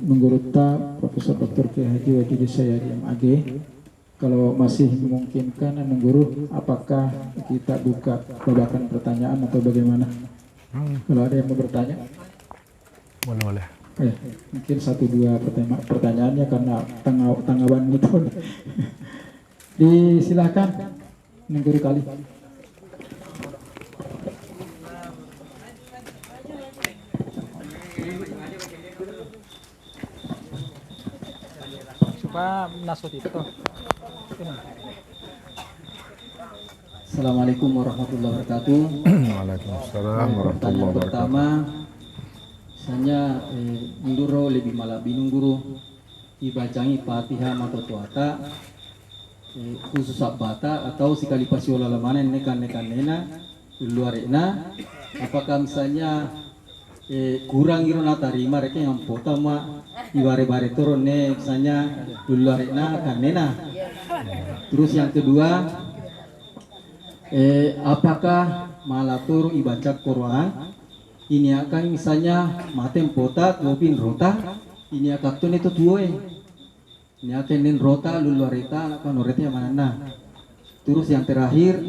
Menggurutta Profesor Dr. Kiai Haji Wajidi Sayyadi MAG. Kalau masih memungkinkan Mengguru, apakah kita buka babakan pertanyaan atau bagaimana? Kalau ada yang mau bertanya, Boleh. ya, mungkin 1-2 pertanyaannya karena tanggapan itu. Disilakan Mengguru kali. Nasut itu. Assalamualaikum warahmatullahi wabarakatuh. Waalaikumsalam warahmatullahi wabarakatuh. Pertama, saya Nduro lebih malah bingung guru dibacangi Fatihah atau tuata khusus abata atau sekali pasiola lamana nekan nena luar ena. Apakah misalnya kurang irona tarima mereka yang potama ibare-bare turun misalnya luar ena kan nena. Terus yang kedua, apakah malatur ibaca Quran ini akan misalnya matem potat maupun rota ini akan itu dua ini akan nin rota luarita akan noretnya mana. Terus yang terakhir,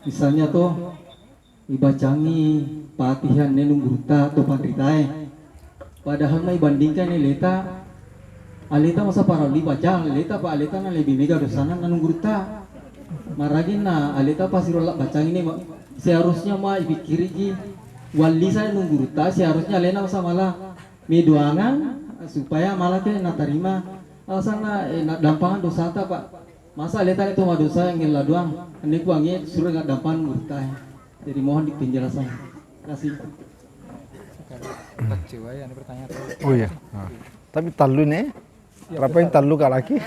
misalnya tuh ibacangi Fatihah nenung gruta atau pandritae padahal na ibandingkan ni leta aleta masa para baca aleta pa aleta na lebih mega dosana nenung gruta maragin na aleta pasti rola bacang ini seharusnya mah ibikiri ji wali saya nenung gruta seharusnya lena masa malah meduangan supaya malah ke na tarima sana dampangan dosa ta pak masa aleta itu mah dosa yang ngela doang ini kuangnya suruh nggak dampangan gruta. Jadi mohon penjelasan. Terima kasih. Oh iya. Tapi talu nih. Berapa yang talu kak laki?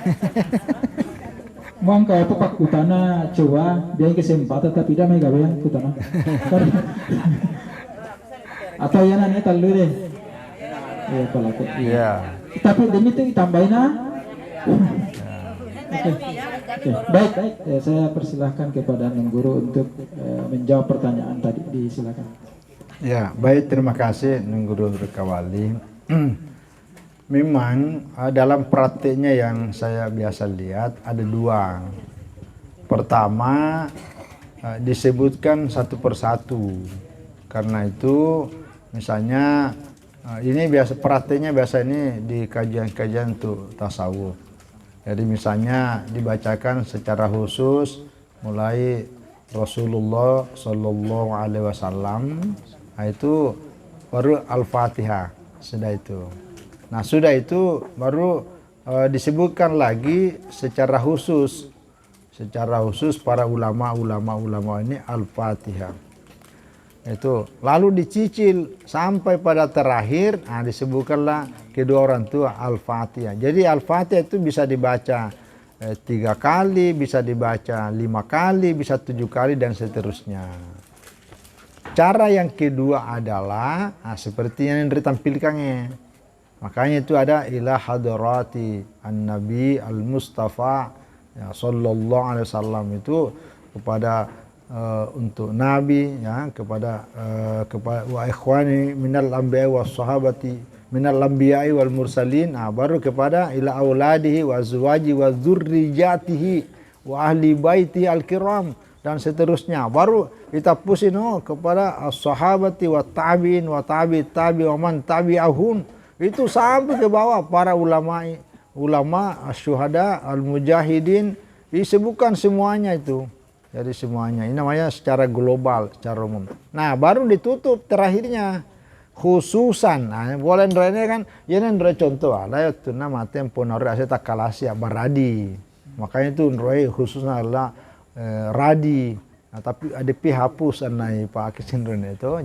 Muang kau pak kutana coba biar kesempatan tapi dah mega bayang kutana. Atau yang nanya talu deh. Iya pelaku. Iya. Tapi demi itu ditambahin Oke. Baik. Saya persilahkan kepada Nung Guru untuk menjawab pertanyaan tadi. Disilakan. Ya, baik, terima kasih Nung Guru Rekawali. Memang dalam prakteknya yang saya biasa lihat ada dua. Pertama disebutkan satu persatu. Karena itu misalnya ini biasa prakteknya biasa ini di kajian-kajian untuk tasawuf. Jadi misalnya dibacakan secara khusus mulai Rasulullah Shallallahu Alaihi Wasallam, itu baru Al-Fatihah sudah itu. Nah sudah itu baru disebutkan lagi secara khusus para ulama ini Al-Fatihah. Itu lalu dicicil sampai pada terakhir, disebutkanlah kedua orang tua Al-Fatihah. Jadi Al-Fatihah itu bisa dibaca 3 kali, bisa dibaca 5 kali, bisa 7 kali dan seterusnya. Cara yang kedua adalah seperti yang ditampilkannya. Makanya itu ada ila hadrati an-nabi al-mustafa ya, sallallahu alaihi wasallam, itu kepada untuk nabi ya, kepada wa ikhwani minal anbiya was sahabati minal anbiya'i wal mursalin, baru kepada ila auladihi wa azwaji wa dzurriyyatihi wa ahli baiti al-kiram dan seterusnya. Baru kita pusin kepada as-sahabati wa tabi'in wa tabi' wa man tabi'ahum, itu sampai ke bawah para ulama asy-syuhada al-mujahidin, disebutkan semuanya itu. Jadi semuanya ini namanya secara global, secara umum. Nah, baru ditutup terakhirnya khususan. Boleh ndrene kan, ya ndre contoh ada itu nama tempo nore aseta kalasia baradi. Makanya itu ndre khususnya adalah radi. Nah, tapi ada hapus anai Pak Kisindron itu.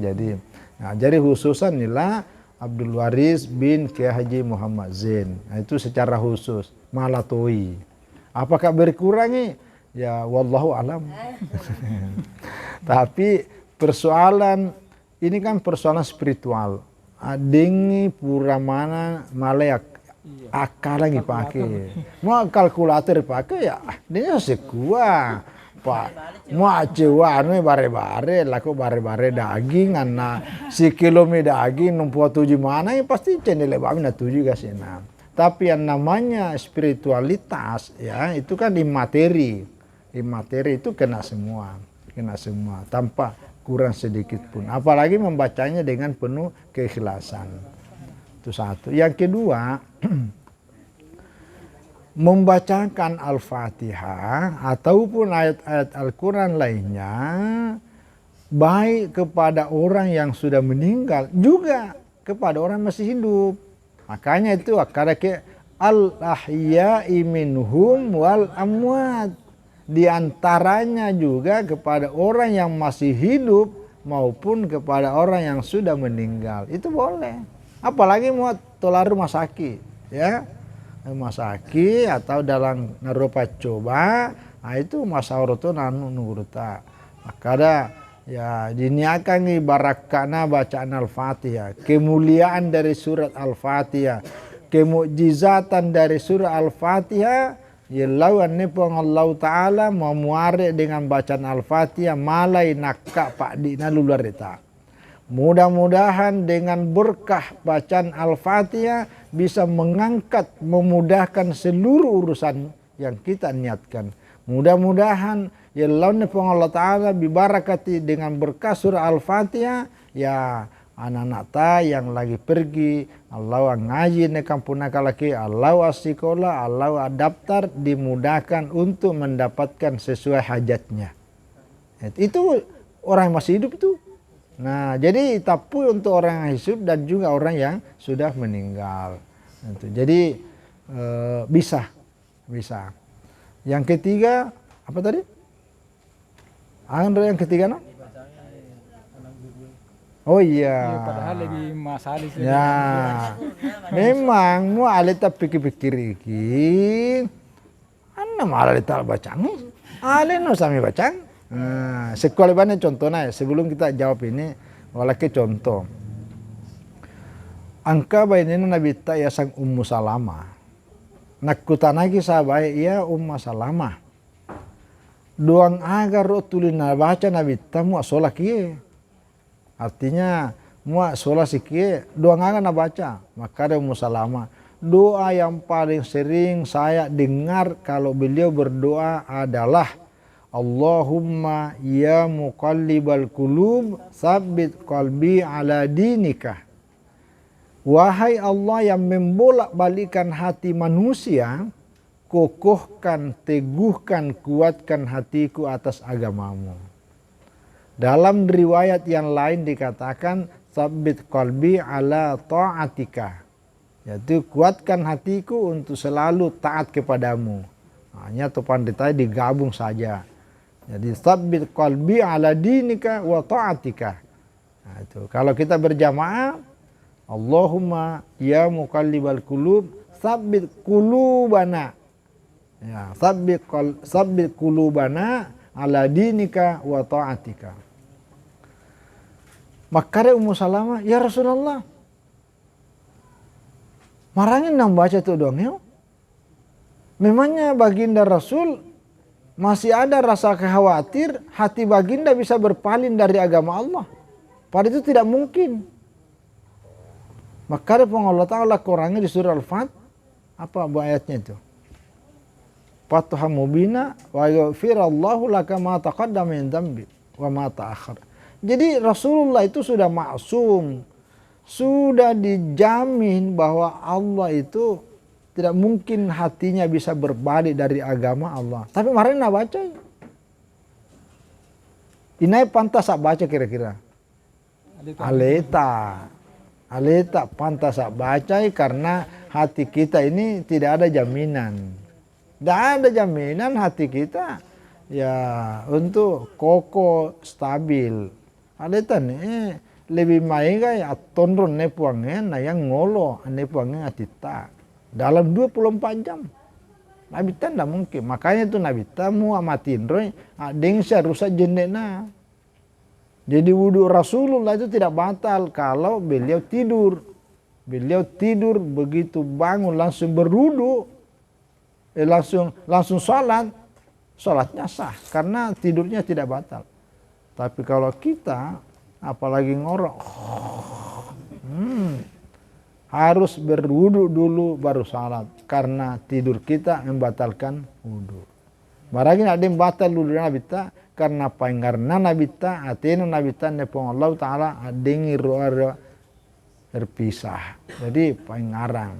Jadi khususan inilah Abdul Waris bin Kiai Haji Muhammad Zain. Nah, itu secara khusus malatoi. Apakah berkurangi? Ya wallahu alam. Tapi persoalan ini kan persoalan spiritual. Dengi pura mana malayak akal lagi pakai. Mau kalkulator pakai ya, dia sekuah. Pak, mau cewa bare-bare, laku bare-bare daging, si kilomi daging, numpuh 7 mana, ya pasti cendele babi na 7 kasih enam. Tapi yang namanya spiritualitas ya itu kan imateri. Imateri itu kena semua tanpa kurang sedikit pun, apalagi membacanya dengan penuh keikhlasan. Itu satu. Yang kedua, membacakan Al-Fatihah ataupun ayat-ayat Al-Quran lainnya baik kepada orang yang sudah meninggal juga kepada orang yang masih hidup. Makanya itu akada ke al-ahya'i minhum wal amwat, di antaranya juga kepada orang yang masih hidup maupun kepada orang yang sudah meninggal. Itu boleh. Apalagi mau tolar rumah sakit, ya. Rumah sakit atau dalam narupa coba, itu masalah itu nanu nuruta. Makanya ya diniakan barakana bacaan Al-Fatihah, kemuliaan dari surat Al-Fatihah, kemukjizatan dari surat Al-Fatihah. Ya lawan ni pun Allah Ta'ala memuari dengan bacaan Al-Fatihah malai nakak pak dina luar itu. Mudah-mudahan dengan berkah bacaan Al-Fatihah bisa mengangkat, memudahkan seluruh urusan yang kita niatkan. Mudah-mudahan ya lawan ni pun Allah Ta'ala bibarakati dengan berkah surah Al-Fatihah, ya anak-anak ta yang lagi pergi, Allah ngaji ne kampung nakalaki, Allah asikola, Allah daftar, dimudahkan untuk mendapatkan sesuai hajatnya. Itu orang yang masih hidup itu. Nah, jadi tapi untuk orang yang hidup dan juga orang yang sudah meninggal. Jadi bisa. Yang ketiga apa tadi? Yang ketiga no? Oh iya. Padahal lebih masalah sih. Ya, memang mau alita pikir-pikir iki, malah alita bacang, no sami bacang. Sekolah banyak contohnya. Sebelum kita jawab ini, walaki contoh. Angka bainin Nabi ta ya sang Ummu Salamah. Nakutanagi sahabat ya Ummu Salamah. Doang agar tulina baca Nabi ta mu solaki. Artinya muak sholat sikit doa nggak baca, maka ada Ummu Salamah. Doa yang paling sering saya dengar kalau beliau berdoa adalah Allahumma ya muqallibal qulub tsabbit qalbi ala dinika. Wahai Allah yang membolak-balikan hati manusia, kokohkan, teguhkan, kuatkan hatiku atas agamamu. Dalam riwayat yang lain dikatakan tsabbit qalbi ala ta'atika, yaitu kuatkan hatiku untuk selalu taat kepadamu. Hanya topan detail digabung saja. Jadi tsabbit qalbi ala dinika wa ta'atika. Nah, itu. Kalau kita berjamaah, Allahumma ya muqallibal qulub, tsabbit qulubana. Ya, tsabbit qulubana ala dinika wa ta'atika. Maka Ummu Salamah, ya Rasulullah, marangin nang baca itu dong yuk. Memangnya baginda Rasul masih ada rasa khawatir hati baginda bisa berpaling dari agama Allah. Padahal itu tidak mungkin. Maka Allah Ta'ala Qur'annya di surah Al-Fat, apa ayatnya itu? Fatuha mubina wa yaghfirallahu laka ma taqaddama min dzambi wa ma ta'akhkhar. Jadi Rasulullah itu sudah maksum, sudah dijamin bahwa Allah itu tidak mungkin hatinya bisa berbalik dari agama Allah. Tapi kemarin nak baca. Ini pantas tak baca kira-kira? Aleta pantas tak baca karena hati kita ini tidak ada jaminan. Tidak ada jaminan hati kita ya untuk kokoh stabil. Aleta nih lebih baik ya tonron ne puangnya na yang ngolo ne puangnya atita dalam 24 jam. Nabi tidak mungkin. Makanya itu Nabi tamu amatin roy adeng rusak jendena. Jadi wudhu Rasulullah itu tidak batal kalau beliau tidur. Beliau tidur begitu bangun langsung berwudu, langsung sholatnya sah karena tidurnya tidak batal. Tapi kalau kita apalagi ngorok, harus berwudu dulu baru salat karena tidur kita membatalkan wudu. Barangkali ada yang batal wudu Nabi ta karena pengarna Nabi ta atena Nabi ta nepong Allah Ta'ala adengi roa terpisah. Jadi pengarang.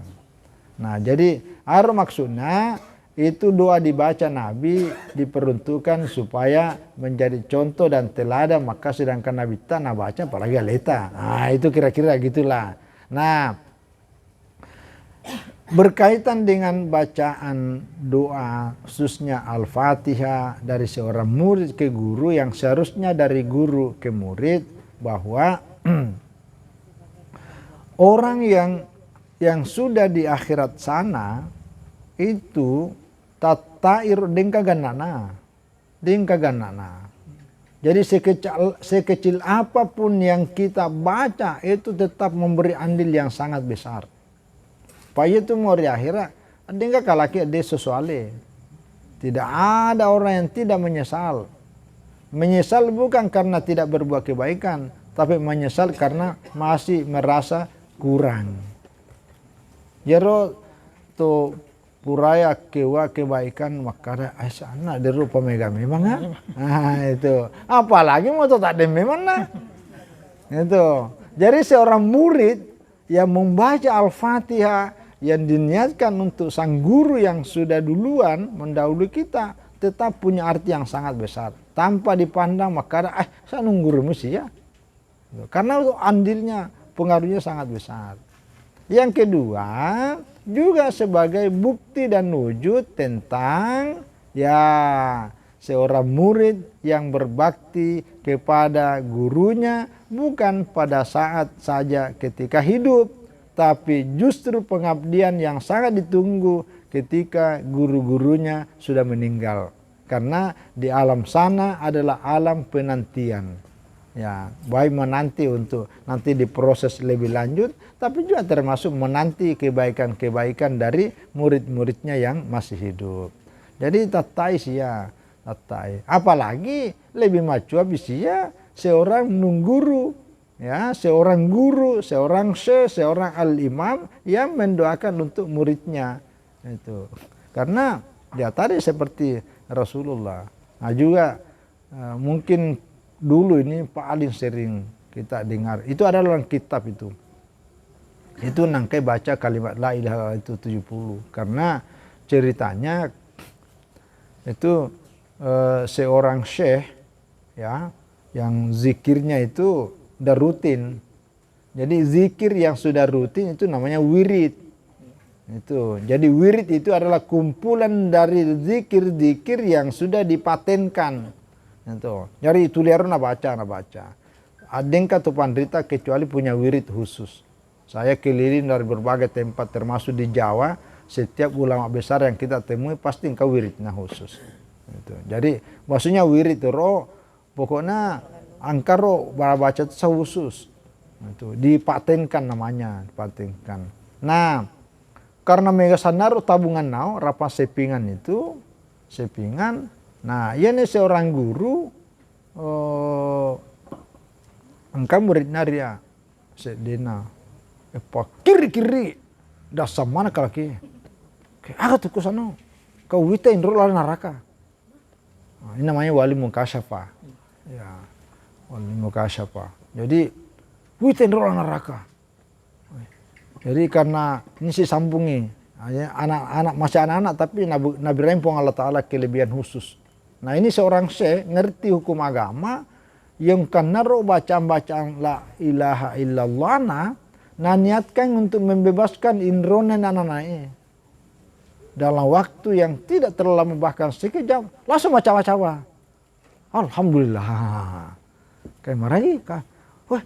Nah jadi maksudnya itu doa dibaca Nabi diperuntukkan supaya menjadi contoh dan teladan, maka sedangkan Nabi ta nak baca apalagi aleta. Nah itu kira-kira gitulah. Nah berkaitan dengan bacaan doa khususnya Al-Fatihah dari seorang murid ke guru yang seharusnya dari guru ke murid, bahwa orang yang sudah di akhirat sana itu tatair dengka ganana. Jadi sekecil apapun yang kita baca itu tetap memberi andil yang sangat besar. Paya itu mau di akhirat, ada kalaki ada sesuatu. Tidak ada orang yang tidak menyesal. Menyesal bukan karena tidak berbuat kebaikan, tapi menyesal karena masih merasa kurang. Jero to puraya kewa kebaikan makara asana deru pemega memang ya. Nah itu. Apalagi mau tak ada memang nah. Itu. Jadi seorang murid yang membaca Al-Fatihah yang diniatkan untuk sang guru yang sudah duluan mendahului kita tetap punya arti yang sangat besar. Tanpa dipandang maka saya nunggu mesti ya. Karena itu andilnya, pengaruhnya sangat besar. Yang kedua, juga sebagai bukti dan wujud tentang ya seorang murid yang berbakti kepada gurunya bukan pada saat saja ketika hidup, tapi justru pengabdian yang sangat ditunggu ketika guru-gurunya sudah meninggal. Karena di alam sana adalah alam penantian. Ya, baik menanti untuk nanti diproses lebih lanjut, tapi juga termasuk menanti kebaikan-kebaikan dari murid-muridnya yang masih hidup. Jadi tatai sia, tatai. Apalagi lebih macu ya seorang nungguru. Ya, seorang guru, seorang syekh, seorang al-imam yang mendoakan untuk muridnya itu. Karena ya tadi seperti Rasulullah. Nah juga mungkin dulu ini paling sering kita dengar itu adalah dalam kitab itu. Itu nangkai baca kalimat la ilaha itu 70. Karena ceritanya itu seorang syekh ya yang zikirnya itu udah rutin. Jadi zikir yang sudah rutin itu namanya wirid. Itu. Jadi wirid itu adalah kumpulan dari zikir-zikir yang sudah dipatenkan. Itu. Jadi tuliaran baca. adengka atau pandrita kecuali punya wirid khusus. Saya keliling dari berbagai tempat termasuk di Jawa, setiap ulama besar yang kita temui pasti engkau wiridnya khusus. Gitu. Jadi maksudnya wirid roh, pokoknya angka roh baca itu khusus. Itu dipatenkan namanya, dipatenkan. Nah, karena mega sanaru tabungan nau rapa sepingan itu, sepingan. Nah, ia nih seorang guru engkau muridnya dia sedena. Kiri dasar mana kalau ki? Aku tuh kusano. Kau wita indro lalu neraka. Nah, ini namanya wali mukasyafa. Ya, wali mukasyafa. Jadi wita indro lalu neraka. Jadi karena ini si sambungi, anak-anak masih anak-anak tapi Nabi rempong Allah Taala kelebihan khusus. Nah ini seorang syekh ngerti hukum agama yang karena roh bacaan la ilaha illallah nah niatkan untuk membebaskan indronen anak-anaknya dalam waktu yang tidak terlalu lama bahkan sekejap langsung baca-baca. Alhamdulillah. Kayak marahi kah? Wah,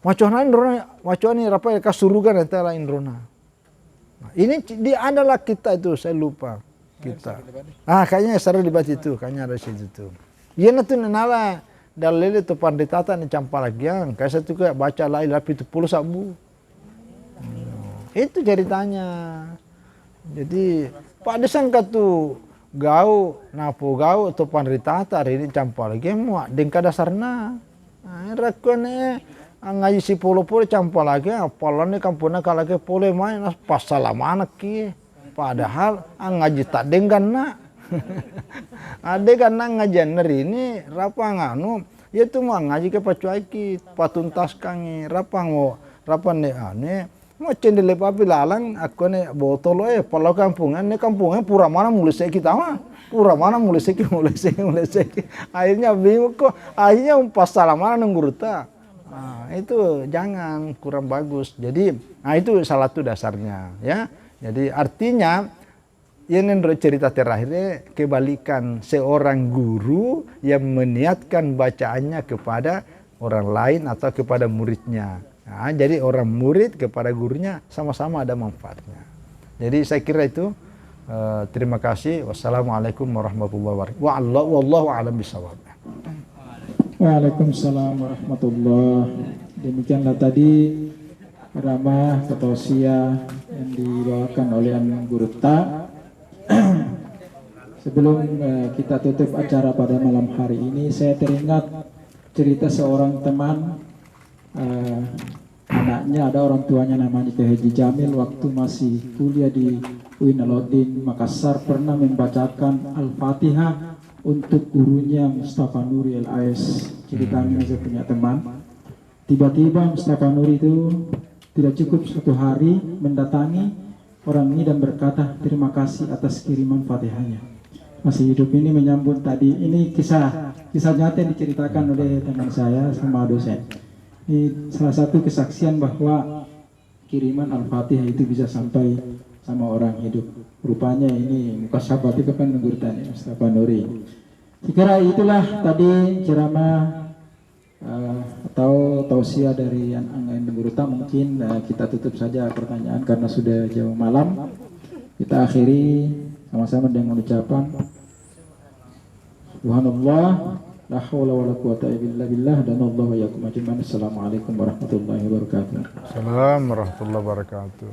macuan indrona, macuan ini apa ya kasurugan antara indrona. Nah, ini adalah kita itu saya lupa kita. Kayaknya seru debat itu, kayaknya ada situ tuh. Iya nanti nala dalil itu panditata ni campalagian. Kayak saya tuh kayak baca la ilaha itu 10 sabu. Itu ceritanya. Jadi Pak Desangka tuh gau napo gau atau panditata hari ini campalagian muak dengka dasarna. Nah, rakune ngaji si polo-polo campalagian apalane kampuna kalake pole main pas salamana ki. Padahal ngaji tak denggan nak. Ade kan ngajian neri ini rapa nganu ya tu mah ngaji ke pacuaki patuntas kangi rapa ngo rapa ne ane mau cendele papi lalang aku ne botol kalau kampungan pura mana mulai kita mah pura mana mulai seki akhirnya bingung kok akhirnya pas salamana nungguruta. Nah, itu jangan kurang bagus. Jadi nah itu salah satu dasarnya ya. Jadi artinya ini cerita terakhirnya kebalikan seorang guru yang meniatkan bacaannya kepada orang lain atau kepada muridnya. Nah, jadi orang murid kepada gurunya sama-sama ada manfaatnya. Jadi saya kira itu terima kasih. Wassalamualaikum warahmatullahi wabarakatuh. Wallahu a'lam bishawab. Waalaikumsalam warahmatullahi. Demikianlah tadi ceramah tausiah yang dibawakan oleh An Gurutta. Sebelum kita tutup acara pada malam hari ini, saya teringat cerita seorang teman, anaknya ada orang tuanya namanya Kiai Haji Jamil, waktu masih kuliah di UIN Alauddin Makassar pernah membacakan Al-Fatihah untuk gurunya Mustafa Nuri LAS. Ceritanya saya punya teman, tiba-tiba Mustafa Nuri itu tidak cukup 1 hari mendatangi orang ini dan berkata terima kasih atas kiriman Fatihahnya. Masih hidup ini menyambut tadi, ini kisah nyata yang diceritakan oleh teman saya sama dosen. Ini salah satu kesaksian bahwa kiriman Al-Fatihah itu bisa sampai sama orang hidup. Rupanya ini muka sahabat itu kan menggurutani Mustafa Nuri. Sekira itulah tadi ceramah atau tausiah dari Anggain Gurutta. Mungkin kita tutup saja pertanyaan karena sudah jauh malam. Kita akhiri sama-sama dengan ucapan Subhanallah la haula wala quwata illa billah dan Allah wa yakum ajmain. Assalamualaikum warahmatullahi wabarakatuh. Assalamualaikum warahmatullahi wabarakatuh.